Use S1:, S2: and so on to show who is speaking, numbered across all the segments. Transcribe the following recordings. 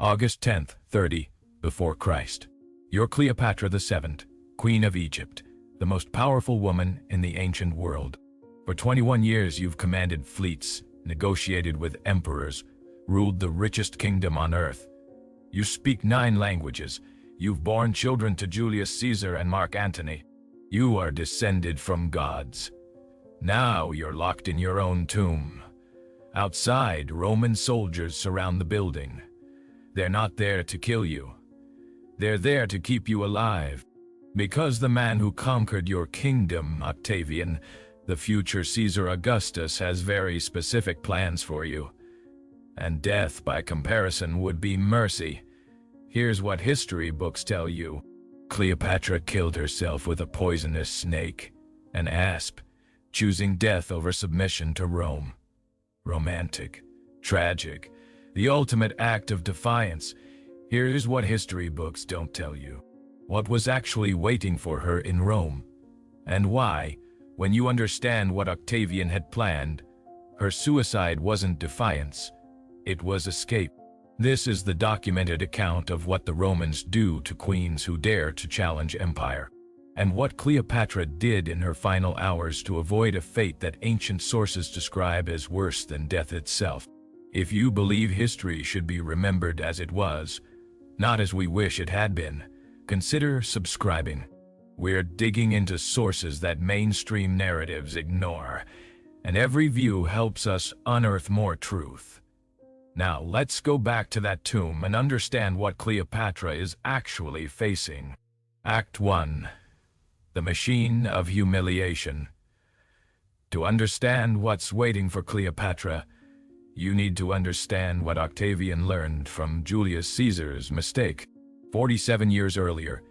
S1: August 10th, 30, before Christ. You're Cleopatra the Seventh, Queen of Egypt, the most powerful woman in the ancient world. For 21 years you've commanded fleets, negotiated with emperors, ruled the richest kingdom on earth. You speak 9 languages. You've borne children to Julius Caesar and Mark Antony. You are descended from gods. Now you're locked in your own tomb. Outside, Roman soldiers surround the building. They're not there to kill you. They're there to keep you alive. Because the man who conquered your kingdom, Octavian, the future Caesar Augustus, has very specific plans for you. And death, by comparison, would be mercy. Here's what history books tell you. Cleopatra killed herself with a poisonous snake, an asp, choosing death over submission to Rome. Romantic, tragic, the ultimate act of defiance. Here's what history books don't tell you. What was actually waiting for her in Rome, and why, when you understand what Octavian had planned, her suicide wasn't defiance, it was escape. This is the documented account of what the Romans do to queens who dare to challenge empire, and what Cleopatra did in her final hours to avoid a fate that ancient sources describe as worse than death itself. If you believe history should be remembered as it was, not as we wish it had been, consider subscribing. We're digging into sources that mainstream narratives ignore, and every view helps us unearth more truth. Now let's go back to that tomb and understand what Cleopatra is actually facing. Act 1. The Machine of Humiliation. To understand what's waiting for Cleopatra, you need to understand what Octavian learned from Julius Caesar's mistake. 47 years earlier,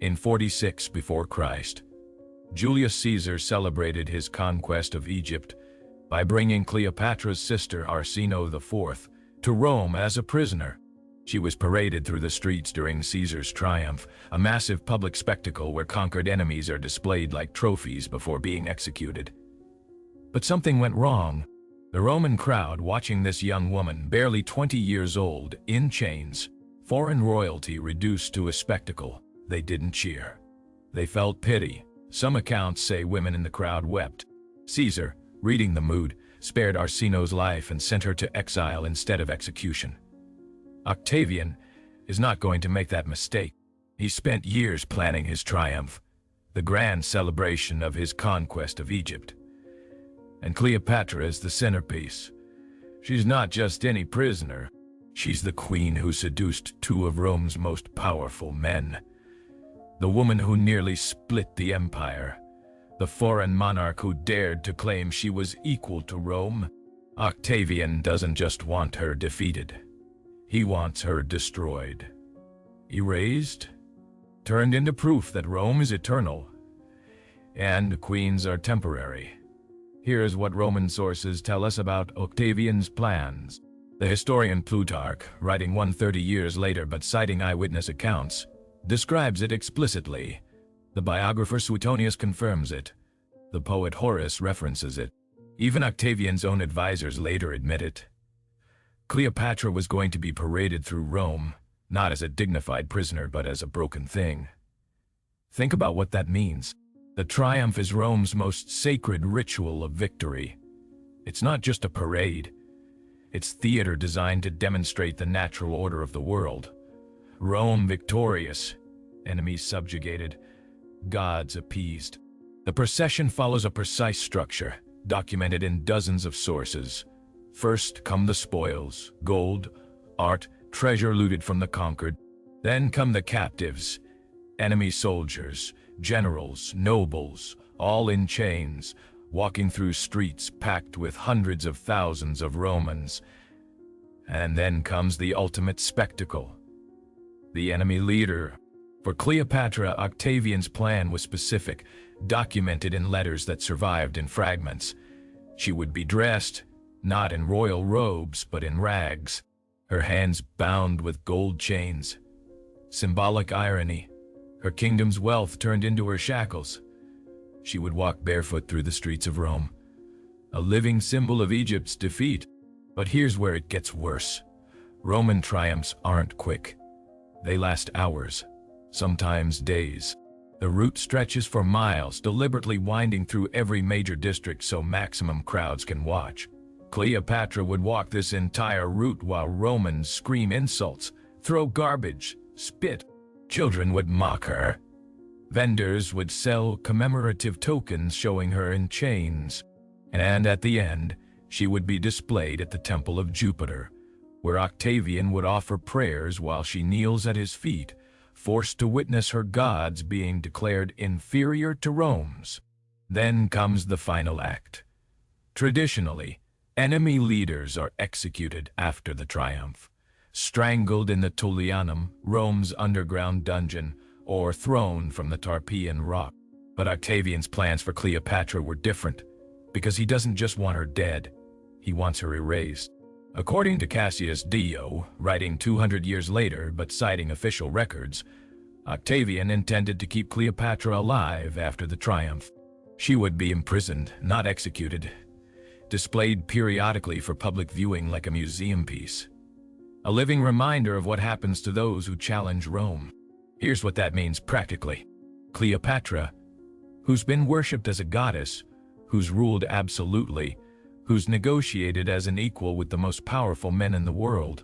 S1: in 46 before Christ, Julius Caesar celebrated his conquest of Egypt by bringing Cleopatra's sister Arsinoe IV to Rome as a prisoner. She was paraded through the streets during Caesar's triumph, a massive public spectacle where conquered enemies are displayed like trophies before being executed. But something went wrong. The Roman crowd watching this young woman, barely 20 years old, in chains, foreign royalty reduced to a spectacle, they didn't cheer. They felt pity. Some accounts say women in the crowd wept. Caesar, reading the mood, spared Arsinoe's life and sent her to exile instead of execution. Octavian is not going to make that mistake. He spent years planning his triumph, the grand celebration of his conquest of Egypt. And Cleopatra is the centerpiece. She's not just any prisoner. She's the queen who seduced 2 of Rome's most powerful men. The woman who nearly split the empire. The foreign monarch who dared to claim she was equal to Rome. Octavian doesn't just want her defeated. He wants her destroyed. Erased, turned into proof that Rome is eternal, and queens are temporary. Here's what Roman sources tell us about Octavian's plans. The historian Plutarch, writing 130 years later but citing eyewitness accounts, describes it explicitly. The biographer Suetonius confirms it. The poet Horace references it. Even Octavian's own advisors later admit it. Cleopatra was going to be paraded through Rome, not as a dignified prisoner but as a broken thing. Think about what that means. The triumph is Rome's most sacred ritual of victory. It's not just a parade. It's theater designed to demonstrate the natural order of the world. Rome victorious, enemies subjugated, gods appeased. The procession follows a precise structure, documented in dozens of sources. First come the spoils, gold, art, treasure looted from the conquered. Then come the captives, enemy soldiers, generals, nobles, all in chains, walking through streets packed with hundreds of thousands of Romans. And then comes the ultimate spectacle, the enemy leader. For Cleopatra, Octavian's plan was specific, documented in letters that survived in fragments. She would be dressed, not in royal robes, but in rags, her hands bound with gold chains. Symbolic irony. Her kingdom's wealth turned into her shackles. She would walk barefoot through the streets of Rome, a living symbol of Egypt's defeat. But here's where it gets worse. Roman triumphs aren't quick. They last hours, sometimes days. The route stretches for miles, deliberately winding through every major district so maximum crowds can watch. Cleopatra would walk this entire route while Romans scream insults, throw garbage, spit. Children would mock her. Vendors would sell commemorative tokens showing her in chains. And at the end, she would be displayed at the Temple of Jupiter, where Octavian would offer prayers while she kneels at his feet, forced to witness her gods being declared inferior to Rome's. Then comes the final act. Traditionally, enemy leaders are executed after the triumph, strangled in the Tullianum, Rome's underground dungeon, or thrown from the Tarpeian rock. But Octavian's plans for Cleopatra were different, because he doesn't just want her dead, he wants her erased. According to Cassius Dio, writing 200 years later but citing official records, Octavian intended to keep Cleopatra alive after the triumph. She would be imprisoned, not executed, displayed periodically for public viewing like a museum piece. A living reminder of what happens to those who challenge Rome. Here's what that means practically. Cleopatra, who's been worshipped as a goddess, who's ruled absolutely, who's negotiated as an equal with the most powerful men in the world,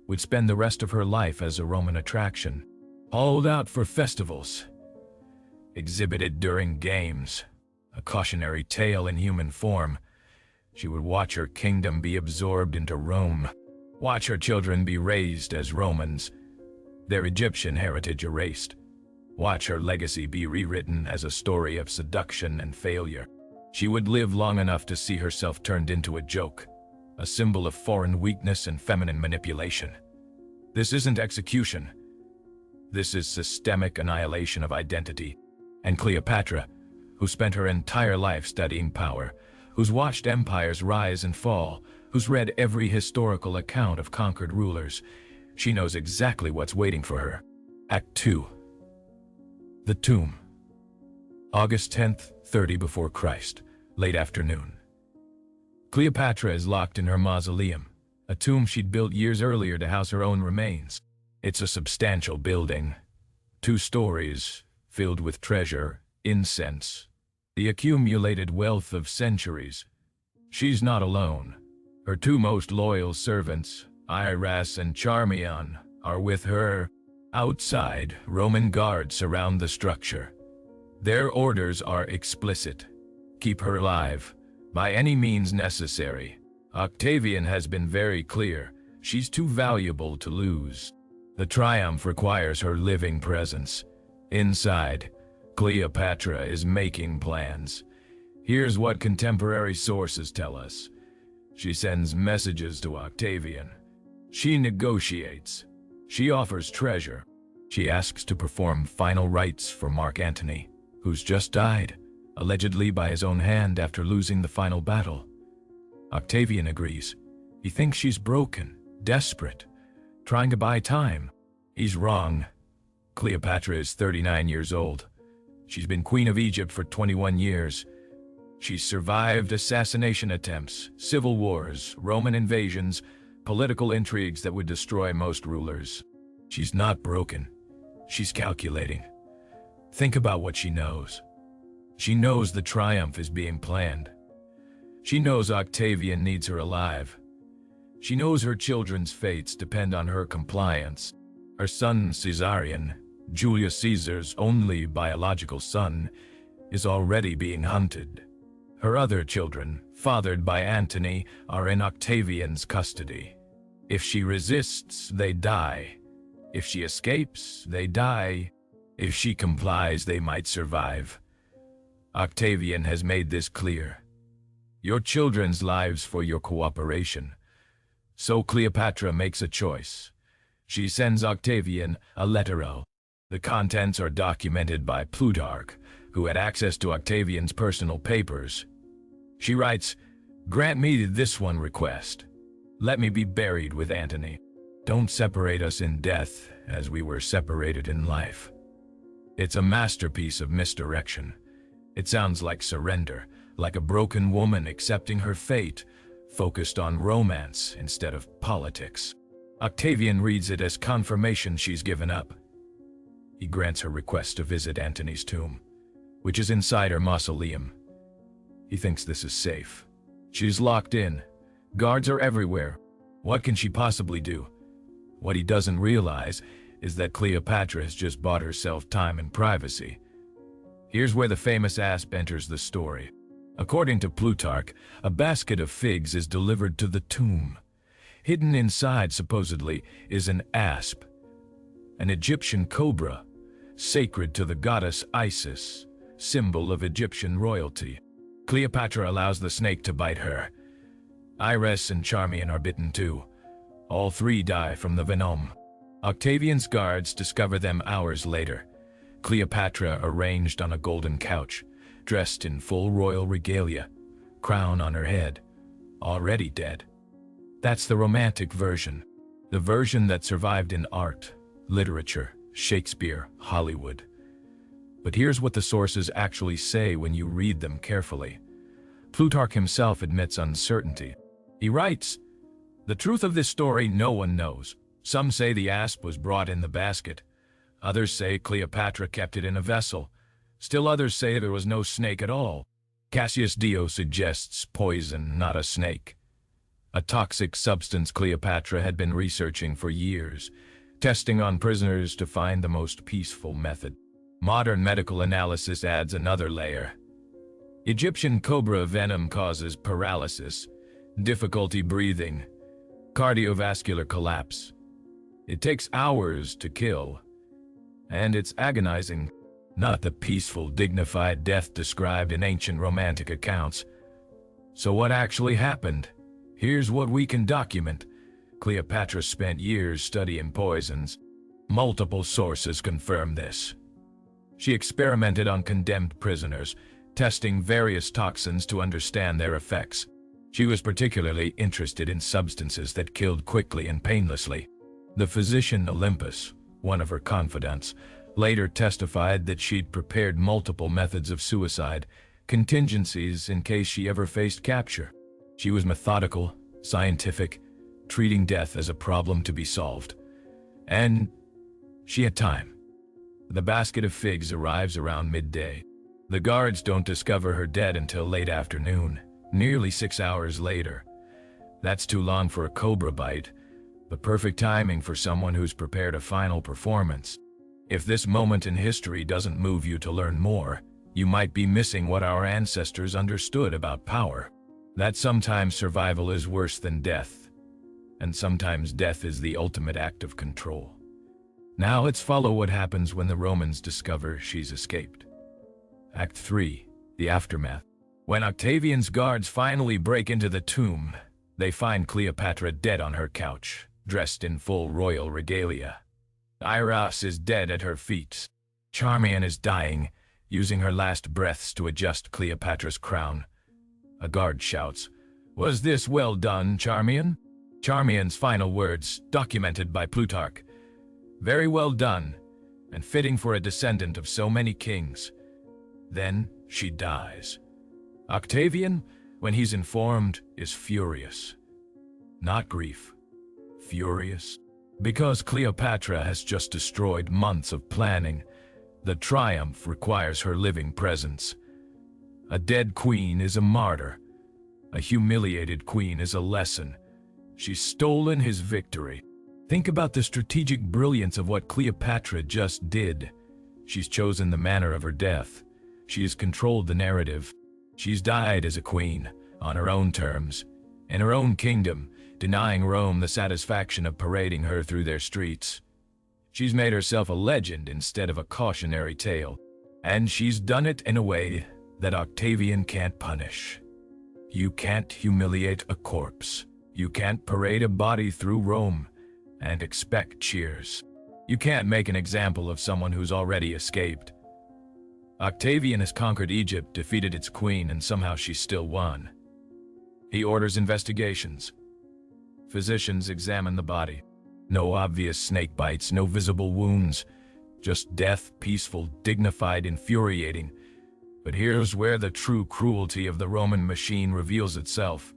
S1: would spend the rest of her life as a Roman attraction, hauled out for festivals, exhibited during games, a cautionary tale in human form. She would watch her kingdom be absorbed into Rome, watch her children be raised as Romans, their Egyptian heritage erased, watch her legacy be rewritten as a story of seduction and failure. She would live long enough to see herself turned into a joke, a symbol of foreign weakness and feminine manipulation. This isn't execution. This is systemic annihilation of identity. And Cleopatra, who spent her entire life studying power, who's watched empires rise and fall, who's read every historical account of conquered rulers, she knows exactly what's waiting for her. Act 2. The Tomb. August 10th, 30 before Christ, late afternoon. Cleopatra is locked in her mausoleum, a tomb she'd built years earlier to house her own remains. It's a substantial building, 2 stories, filled with treasure, incense, the accumulated wealth of centuries. She's not alone. Her 2 most loyal servants, Iras and Charmian, are with her. Outside, Roman guards surround the structure. Their orders are explicit. Keep her alive, by any means necessary. Octavian has been very clear. She's too valuable to lose. The triumph requires her living presence. Inside, Cleopatra is making plans. Here's what contemporary sources tell us. She sends messages to Octavian. She negotiates. She offers treasure. She asks to perform final rites for Mark Antony, who's just died, allegedly by his own hand after losing the final battle. Octavian agrees. He thinks she's broken, desperate, trying to buy time. He's wrong. Cleopatra is 39 years old. She's been Queen of Egypt for 21 years. She's survived assassination attempts, civil wars, Roman invasions, political intrigues that would destroy most rulers. She's not broken. She's calculating. Think about what she knows. She knows the triumph is being planned. She knows Octavian needs her alive. She knows her children's fates depend on her compliance. Her son Caesarion, Julius Caesar's only biological son, is already being hunted. Her other children, fathered by Antony, are in Octavian's custody. If she resists, they die. If she escapes, they die. If she complies, they might survive. Octavian has made this clear. Your children's lives for your cooperation. So Cleopatra makes a choice. She sends Octavian a lettero. The contents are documented by Plutarch, who had access to Octavian's personal papers. She writes, "Grant me this one request. Let me be buried with Antony. Don't separate us in death as we were separated in life." It's a masterpiece of misdirection. It sounds like surrender, like a broken woman accepting her fate, focused on romance instead of politics. Octavian reads it as confirmation she's given up. He grants her request to visit Antony's tomb, which is inside her mausoleum. He thinks this is safe. She's locked in. Guards are everywhere. What can she possibly do? What he doesn't realize is that Cleopatra has just bought herself time and privacy. Here's where the famous asp enters the story. According to Plutarch, a basket of figs is delivered to the tomb. Hidden inside, supposedly, is an asp, an Egyptian cobra, sacred to the goddess Isis, symbol of Egyptian royalty. Cleopatra allows the snake to bite her. Iris and Charmian are bitten too. All three die from the venom. Octavian's guards discover them hours later. Cleopatra arranged on a golden couch, dressed in full royal regalia, crown on her head, already dead. That's the romantic version, the version that survived in art, literature, Shakespeare, Hollywood. But here's what the sources actually say when you read them carefully. Plutarch himself admits uncertainty. He writes, "The truth of this story no one knows. Some say the asp was brought in the basket. Others say Cleopatra kept it in a vessel. Still others say there was no snake at all. Cassius Dio suggests poison, not a snake. A toxic substance Cleopatra had been researching for years, testing on prisoners to find the most peaceful method. Modern medical analysis adds another layer. Egyptian cobra venom causes paralysis, difficulty breathing, cardiovascular collapse. It takes hours to kill, and it's agonizing, not the peaceful, dignified death described in ancient romantic accounts. So what actually happened? Here's what we can document. Cleopatra spent years studying poisons. Multiple sources confirm this. She experimented on condemned prisoners, testing various toxins to understand their effects. She was particularly interested in substances that killed quickly and painlessly. The physician Olympus, one of her confidants, later testified that she'd prepared multiple methods of suicide, contingencies in case she ever faced capture. She was methodical, scientific, treating death as a problem to be solved. And she had time. The basket of figs arrives around midday. The guards don't discover her dead until late afternoon, nearly 6 hours later. That's too long for a cobra bite, but perfect timing for someone who's prepared a final performance. If this moment in history doesn't move you to learn more, you might be missing what our ancestors understood about power. That sometimes survival is worse than death, and sometimes death is the ultimate act of control. Now let's follow what happens when the Romans discover she's escaped. Act 3. The aftermath. When Octavian's guards finally break into the tomb, they find Cleopatra dead on her couch, dressed in full royal regalia. Iris is dead at her feet. Charmian is dying, using her last breaths to adjust Cleopatra's crown. A guard shouts, "Was this well done, Charmian?" Charmian's final words, documented by Plutarch. "Very well done, and fitting for a descendant of so many kings." Then she dies. Octavian, when he's informed, is furious. Not grief. Furious. Because Cleopatra has just destroyed months of planning, the triumph requires her living presence. A dead queen is a martyr. A humiliated queen is a lesson. She's stolen his victory. Think about the strategic brilliance of what Cleopatra just did. She's chosen the manner of her death. She has controlled the narrative. She's died as a queen, on her own terms, in her own kingdom, denying Rome the satisfaction of parading her through their streets. She's made herself a legend instead of a cautionary tale. And she's done it in a way that Octavian can't punish. You can't humiliate a corpse. You can't parade a body through Rome and expect cheers. You can't make an example of someone who's already escaped. Octavian has conquered Egypt, defeated its queen, and somehow she still won. He orders investigations. Physicians examine the body. No obvious snake bites, no visible wounds. Just death, peaceful, dignified, infuriating. But here's where the true cruelty of the Roman machine reveals itself.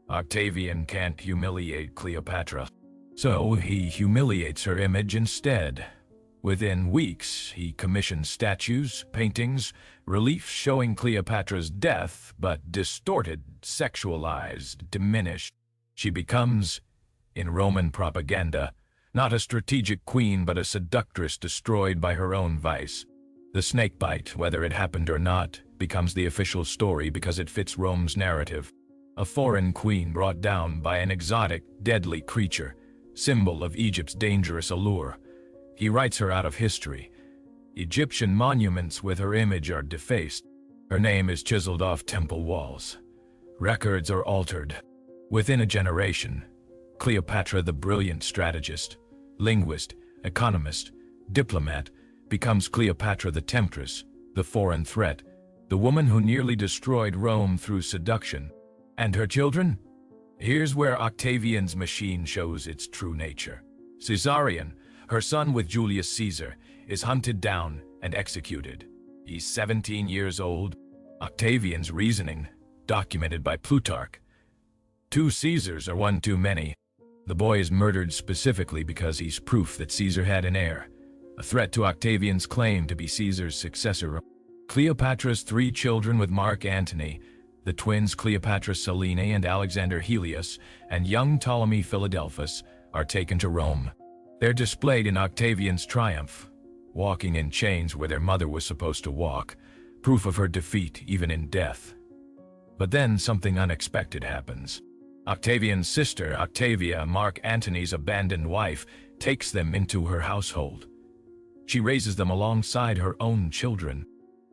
S1: Octavian can't humiliate Cleopatra. So he humiliates her image instead. Within weeks, he commissions statues, paintings, reliefs showing Cleopatra's death, but distorted, sexualized, diminished. She becomes, in Roman propaganda, not a strategic queen but a seductress destroyed by her own vice. The snakebite, whether it happened or not, becomes the official story because it fits Rome's narrative. A foreign queen brought down by an exotic, deadly creature, symbol of Egypt's dangerous allure. He writes her out of history. Egyptian monuments with her image are defaced. Her name is chiseled off temple walls. Records are altered. Within a generation, Cleopatra, the brilliant strategist, linguist, economist, diplomat, becomes Cleopatra the temptress, the foreign threat, the woman who nearly destroyed Rome through seduction. And her children? Here's where Octavian's machine shows its true nature. Caesarion, her son with Julius Caesar, is hunted down and executed. He's 17 years old. Octavian's reasoning, documented by Plutarch. 2 Caesars are one too many. The boy is murdered specifically because he's proof that Caesar had an heir, a threat to Octavian's claim to be Caesar's successor. Cleopatra's 3 children with Mark Antony, the twins Cleopatra Selene and Alexander Helios, and young Ptolemy Philadelphus, are taken to Rome. They're displayed in Octavian's triumph, walking in chains where their mother was supposed to walk, proof of her defeat even in death. But then something unexpected happens. Octavian's sister, Octavia, Mark Antony's abandoned wife, takes them into her household. She raises them alongside her own children.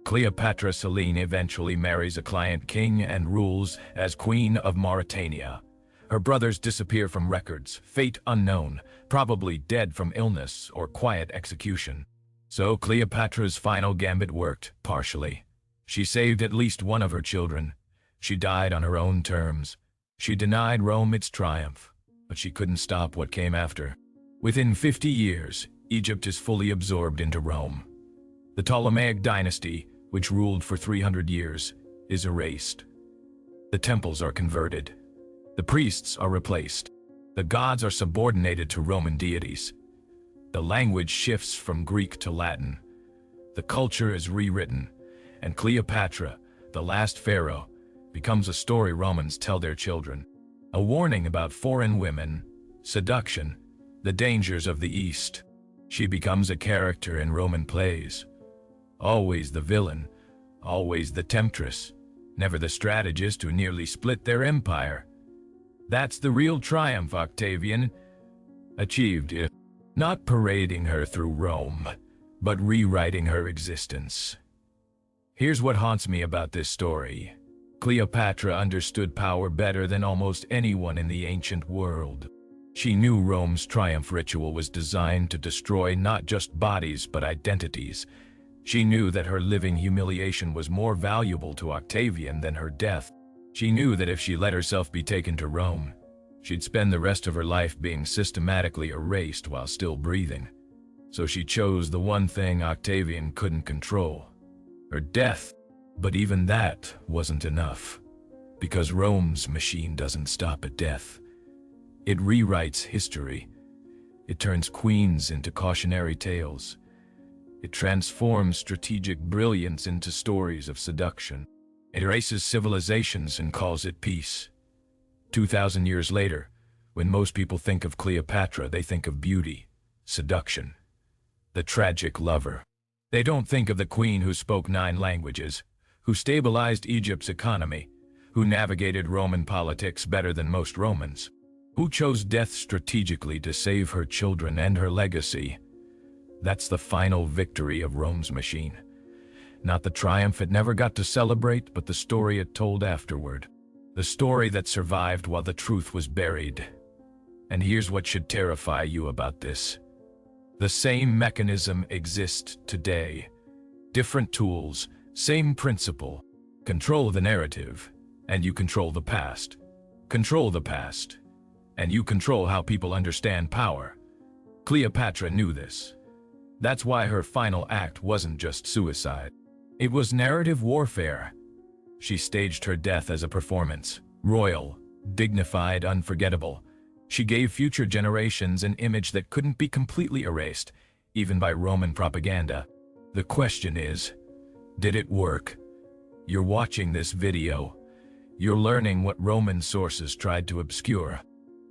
S1: Cleopatra Selene eventually marries a client king and rules as Queen of Mauritania. Her brothers disappear from records, fate unknown, probably dead from illness or quiet execution. So Cleopatra's final gambit worked, partially. She saved at least one of her children. She died on her own terms. She denied Rome its triumph, but she couldn't stop what came after. Within 50 years, Egypt is fully absorbed into Rome. The Ptolemaic dynasty, which ruled for 300 years, is erased. The temples are converted. The priests are replaced. The gods are subordinated to Roman deities. The language shifts from Greek to Latin. The culture is rewritten, and Cleopatra, the last pharaoh, becomes a story Romans tell their children. A warning about foreign women, seduction, the dangers of the East. She becomes a character in Roman plays. Always the villain, always the temptress, never the strategist who nearly split their empire. That's the real triumph Octavian achieved, not parading her through Rome, but rewriting her existence. Here's what haunts me about this story. Cleopatra understood power better than almost anyone in the ancient world. She knew Rome's triumph ritual was designed to destroy not just bodies but identities. She knew that her living humiliation was more valuable to Octavian than her death. She knew that if she let herself be taken to Rome, she'd spend the rest of her life being systematically erased while still breathing. So she chose the one thing Octavian couldn't control, her death. But even that wasn't enough, because Rome's machine doesn't stop at death. It rewrites history. It turns queens into cautionary tales. It transforms strategic brilliance into stories of seduction. It erases civilizations and calls it peace. 2,000 years later, when most people think of Cleopatra, they think of beauty, seduction, the tragic lover. They don't think of the queen who spoke 9 languages, who stabilized Egypt's economy, who navigated Roman politics better than most Romans, who chose death strategically to save her children and her legacy. That's the final victory of Rome's machine. Not the triumph it never got to celebrate, but the story it told afterward. The story that survived while the truth was buried. And here's what should terrify you about this. The same mechanism exists today. Different tools, same principle. Control the narrative, and you control the past. Control the past, and you control how people understand power. Cleopatra knew this. That's why her final act wasn't just suicide. It was narrative warfare. She staged her death as a performance, royal, dignified, unforgettable. She gave future generations an image that couldn't be completely erased, even by Roman propaganda. The question is, did it work? You're watching this video. You're learning what Roman sources tried to obscure.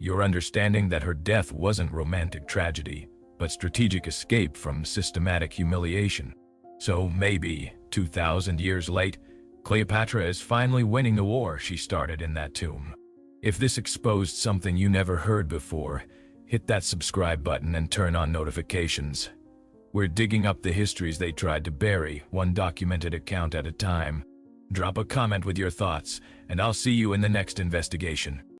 S1: You're understanding that her death wasn't romantic tragedy, but strategic escape from systematic humiliation. So maybe, 2,000 years late, Cleopatra is finally winning the war she started in that tomb. If this exposed something you never heard before, hit that subscribe button and turn on notifications. We're digging up the histories they tried to bury, one documented account at a time. Drop a comment with your thoughts, and I'll see you in the next investigation.